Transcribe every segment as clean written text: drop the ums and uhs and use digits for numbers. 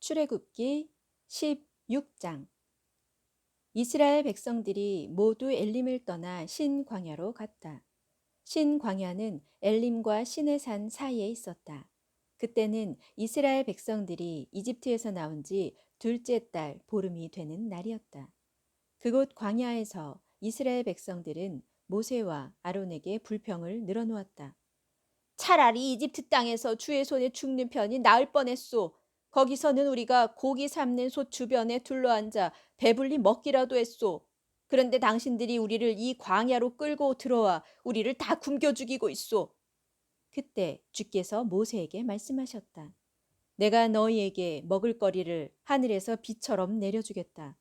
출애굽기 16장. 이스라엘 백성들이 모두 엘림을 떠나 신 광야로 갔다. 신 광야는 엘림과 시내산 사이에 있었다. 그때는 이스라엘 백성들이 이집트에서 나온 지 둘째 달 보름이 되는 날이었다. 그곳 광야에서 이스라엘 백성들은 모세와 아론에게 불평을 늘어놓았다. 차라리 이집트 땅에서 주의 손에 죽는 편이 나을 뻔했소. 거기서는 우리가 고기 삶는 솥 주변에 둘러앉아 배불리 먹기라도 했소. 그런데 당신들이 우리를 이 광야로 끌고 들어와 우리를 다 굶겨 죽이고 있소. 그때 주께서 모세에게 말씀하셨다. 내가 너희에게 먹을거리를 하늘에서 비처럼 내려주겠다.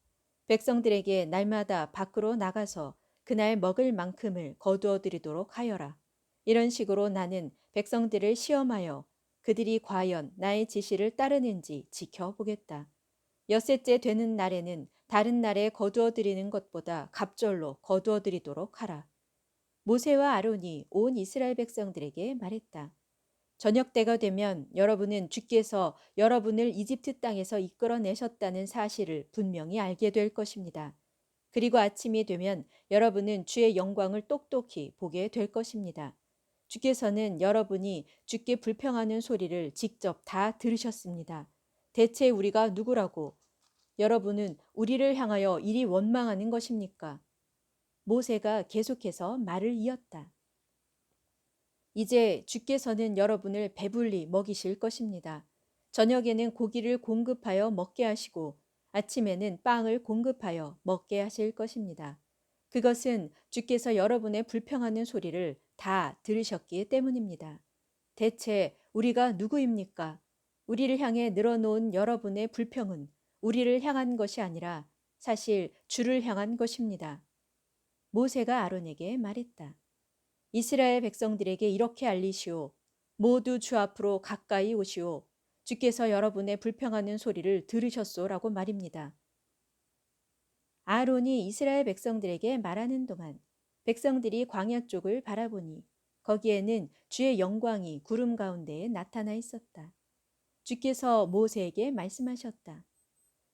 백성들에게 날마다 밖으로 나가서 그날 먹을 만큼을 거두어 드리도록 하여라. 이런 식으로 나는 백성들을 시험하여 그들이 과연 나의 지시를 따르는지 지켜보겠다. 엿새째 되는 날에는 다른 날에 거두어 드리는 것보다 갑절로 거두어 드리도록 하라. 모세와 아론이 온 이스라엘 백성들에게 말했다. 저녁 때가 되면 여러분은 주께서 여러분을 이집트 땅에서 이끌어내셨다는 사실을 분명히 알게 될 것입니다. 그리고 아침이 되면 여러분은 주의 영광을 똑똑히 보게 될 것입니다. 주께서는 여러분이 주께 불평하는 소리를 직접 다 들으셨습니다. 대체 우리가 누구라고 여러분은 우리를 향하여 이리 원망하는 것입니까? 모세가 계속해서 말을 이었다. 이제 주께서는 여러분을 배불리 먹이실 것입니다. 저녁에는 고기를 공급하여 먹게 하시고 아침에는 빵을 공급하여 먹게 하실 것입니다. 그것은 주께서 여러분의 불평하는 소리를 다 들으셨기 때문입니다. 대체 우리가 누구입니까? 우리를 향해 늘어놓은 여러분의 불평은 우리를 향한 것이 아니라 사실 주를 향한 것입니다. 모세가 아론에게 말했다. 이스라엘 백성들에게 이렇게 알리시오. 모두 주 앞으로 가까이 오시오. 주께서 여러분의 불평하는 소리를 들으셨소라고 말입니다. 아론이 이스라엘 백성들에게 말하는 동안 백성들이 광야 쪽을 바라보니 거기에는 주의 영광이 구름 가운데에 나타나 있었다. 주께서 모세에게 말씀하셨다.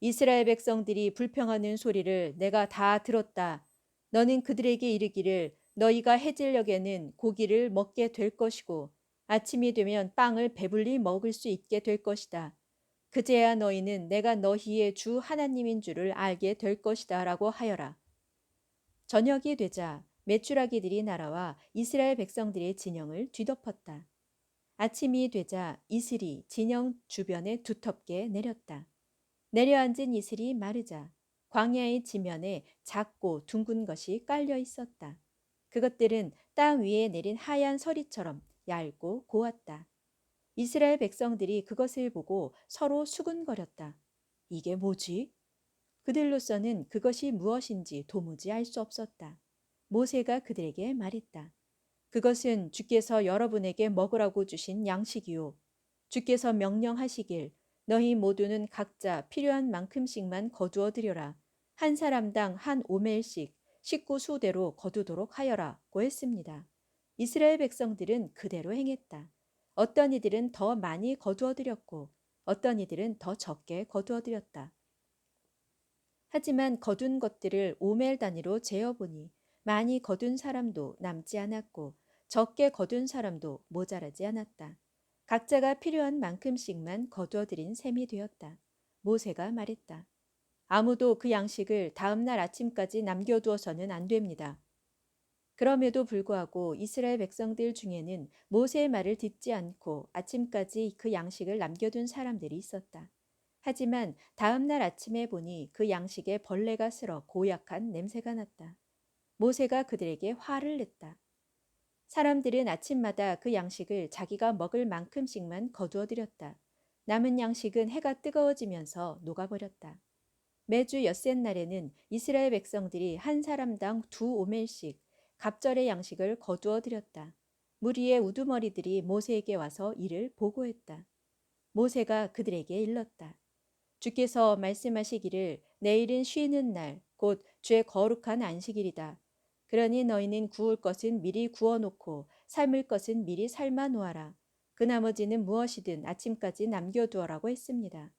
이스라엘 백성들이 불평하는 소리를 내가 다 들었다. 너는 그들에게 이르기를 너희가 해질녘에는 고기를 먹게 될 것이고 아침이 되면 빵을 배불리 먹을 수 있게 될 것이다. 그제야 너희는 내가 너희의 주 하나님인 줄을 알게 될 것이다 라고 하여라. 저녁이 되자 메추라기들이 날아와 이스라엘 백성들의 진영을 뒤덮었다. 아침이 되자 이슬이 진영 주변에 두텁게 내렸다. 내려앉은 이슬이 마르자 광야의 지면에 작고 둥근 것이 깔려 있었다. 그것들은 땅 위에 내린 하얀 서리처럼 얇고 고왔다. 이스라엘 백성들이 그것을 보고 서로 수군거렸다. 이게 뭐지? 그들로서는 그것이 무엇인지 도무지 알 수 없었다. 모세가 그들에게 말했다. 그것은 주께서 여러분에게 먹으라고 주신 양식이요. 주께서 명령하시길 너희 모두는 각자 필요한 만큼씩만 거두어 드려라. 한 사람당 한 오멜씩 식구 수대로 거두도록 하여라고 했습니다. 이스라엘 백성들은 그대로 행했다. 어떤 이들은 더 많이 거두어 드렸고 어떤 이들은 더 적게 거두어 드렸다. 하지만 거둔 것들을 오멜 단위로 재어보니 많이 거둔 사람도 남지 않았고 적게 거둔 사람도 모자라지 않았다. 각자가 필요한 만큼씩만 거두어들인 셈이 되었다. 모세가 말했다. 아무도 그 양식을 다음 날 아침까지 남겨두어서는 안 됩니다. 그럼에도 불구하고 이스라엘 백성들 중에는 모세의 말을 듣지 않고 아침까지 그 양식을 남겨둔 사람들이 있었다. 하지만 다음 날 아침에 보니 그 양식에 벌레가 슬어 고약한 냄새가 났다. 모세가 그들에게 화를 냈다. 사람들은 아침마다 그 양식을 자기가 먹을 만큼씩만 거두어 들였다. 남은 양식은 해가 뜨거워지면서 녹아버렸다. 매주 엿새날에는 이스라엘 백성들이 한 사람당 2오멜씩 갑절의 양식을 거두어 들였다. 무리의 우두머리들이 모세에게 와서 이를 보고했다. 모세가 그들에게 일렀다. 주께서 말씀하시기를 내일은 쉬는 날, 곧 주의 거룩한 안식일이다. 그러니 너희는 구울 것은 미리 구워놓고 삶을 것은 미리 삶아 놓아라. 그 나머지는 무엇이든 아침까지 남겨두어라고 했습니다.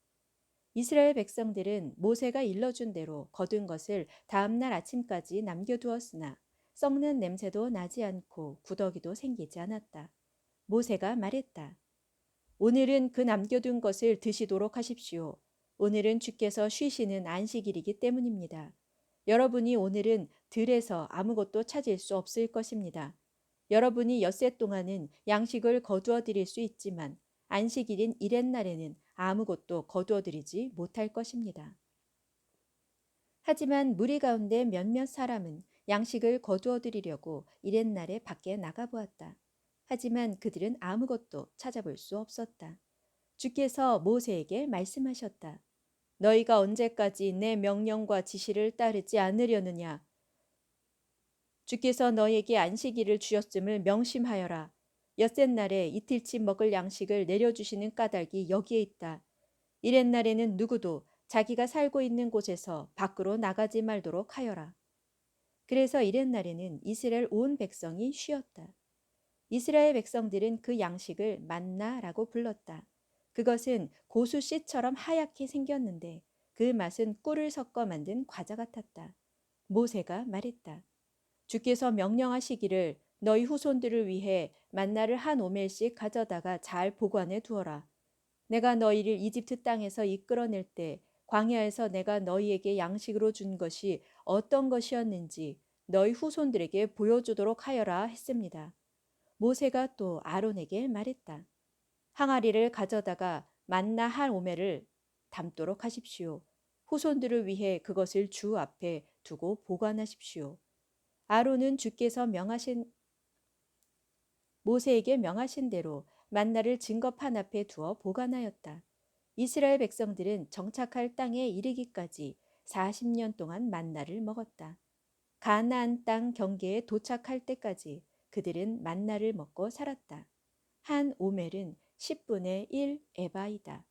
이스라엘 백성들은 모세가 일러준 대로 거둔 것을 다음 날 아침까지 남겨두었으나 썩는 냄새도 나지 않고 구더기도 생기지 않았다. 모세가 말했다. 오늘은 그 남겨둔 것을 드시도록 하십시오. 오늘은 주께서 쉬시는 안식일이기 때문입니다. 여러분이 오늘은 들에서 아무것도 찾을 수 없을 것입니다. 여러분이 엿새 동안은 양식을 거두어 드릴 수 있지만 안식일인 이렛날에는 아무것도 거두어 드리지 못할 것입니다. 하지만 무리 가운데 몇몇 사람은 양식을 거두어 드리려고 이렛날에 밖에 나가 보았다. 하지만 그들은 아무것도 찾아볼 수 없었다. 주께서 모세에게 말씀하셨다. 너희가 언제까지 내 명령과 지시를 따르지 않으려느냐? 주께서 너희에게 안식일을 주셨음을 명심하여라. 엿새 날에 이틀치 먹을 양식을 내려주시는 까닭이 여기에 있다. 이렛날에는 누구도 자기가 살고 있는 곳에서 밖으로 나가지 말도록 하여라. 그래서 이렛날에는 이스라엘 온 백성이 쉬었다. 이스라엘 백성들은 그 양식을 만나라고 불렀다. 그것은 고수씨처럼 하얗게 생겼는데 그 맛은 꿀을 섞어 만든 과자 같았다. 모세가 말했다. 주께서 명령하시기를 너희 후손들을 위해 만나를 한 오멜씩 가져다가 잘 보관해 두어라. 내가 너희를 이집트 땅에서 이끌어낼 때 광야에서 내가 너희에게 양식으로 준 것이 어떤 것이었는지 너희 후손들에게 보여주도록 하여라 했습니다. 모세가 또 아론에게 말했다. 항아리를 가져다가 만나 한 오멜을 담도록 하십시오. 후손들을 위해 그것을 주 앞에 두고 보관하십시오. 아론은 주께서 모세에게 명하신 대로 만나를 증거판 앞에 두어 보관하였다. 이스라엘 백성들은 정착할 땅에 이르기까지 40년 동안 만나를 먹었다. 가나안 땅 경계에 도착할 때까지 그들은 만나를 먹고 살았다. 한 오멜은 10분의 1 에바이다.